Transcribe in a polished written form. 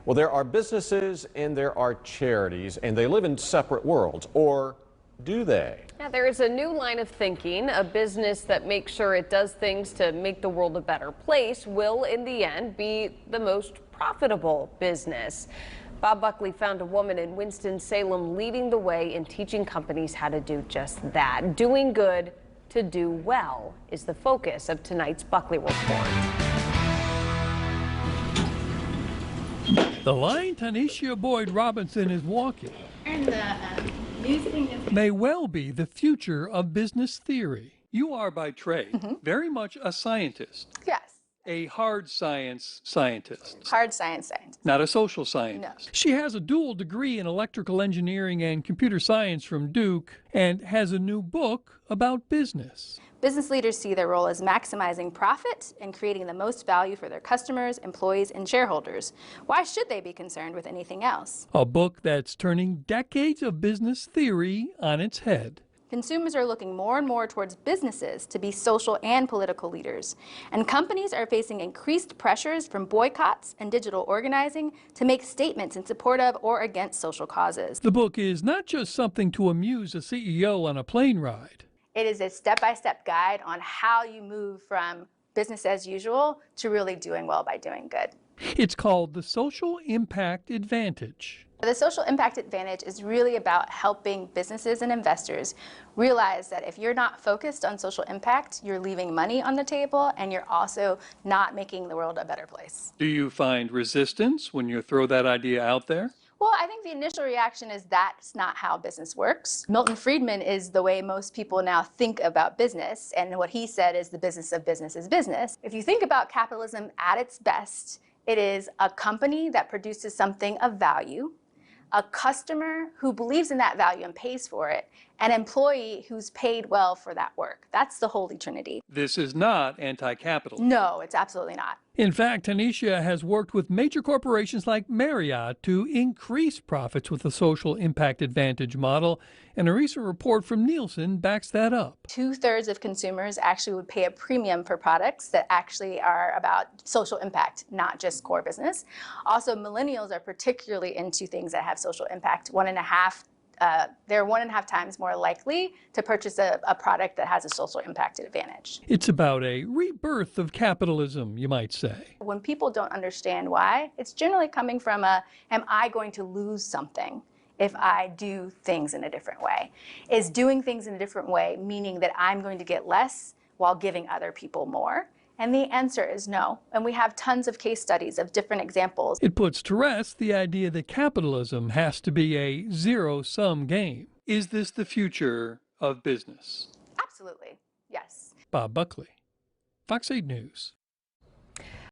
Well, there are businesses and there are charities, and they live in separate worlds, or do they? Yeah, there is a new line of thinking. A business that makes sure it does things to make the world a better place will, in the end, be the most profitable business. Bob Buckley found a woman in Winston-Salem leading the way in teaching companies how to do just that. Doing good to do well is the focus of tonight's Buckley Report. The line Tanisha Boyd Robinson is walking may well be the future of business theory. You are by trade very much a scientist. Yes. A hard science scientist. Hard science scientist. Not a social scientist. No. She has a dual degree in electrical engineering and computer science from Duke and has a new book about business. Business leaders see their role as maximizing profit and creating the most value for their customers, employees, and shareholders. Why should they be concerned with anything else? A book that's turning decades of business theory on its head. Consumers are looking more and more towards businesses to be social and political leaders. And companies are facing increased pressures from boycotts and digital organizing to make statements in support of or against social causes. The book is not just something to amuse a CEO on a plane ride. It is a step-by-step guide on how you move from business as usual to really doing well by doing good. It's called The Social Impact Advantage. The Social Impact Advantage is really about helping businesses and investors realize that if you're not focused on social impact, you're leaving money on the table and you're also not making the world a better place. Do you find resistance when you throw that idea out there? Well, I think the initial reaction is that's not how business works. Milton Friedman is the way most people now think about business, and what he said is the business of business is business. If you think about capitalism at its best, it is a company that produces something of value, a customer who believes in that value and pays for it, an employee who's paid well for that work. That's the Holy Trinity. This is not anti-capital. No, it's absolutely not. In fact, Tanisha has worked with major corporations like Marriott to increase profits with the Social Impact Advantage model, and a recent report from Nielsen backs that up. 2/3 of consumers actually would pay a premium for products that actually are about social impact, not just core business. Also, millennials are particularly into things that have social impact. They're 1.5 times more likely to purchase a product that has a social impact advantage. It's about a rebirth of capitalism, you might say. When people don't understand why, it's generally coming from am I going to lose something if I do things in a different way? Is doing things in a different way meaning that I'm going to get less while giving other people more? And the answer is no. And we have tons of case studies of different examples. It puts to rest the idea that capitalism has to be a zero-sum game. Is this the future of business? Absolutely, yes. Bob Buckley, Fox 8 News.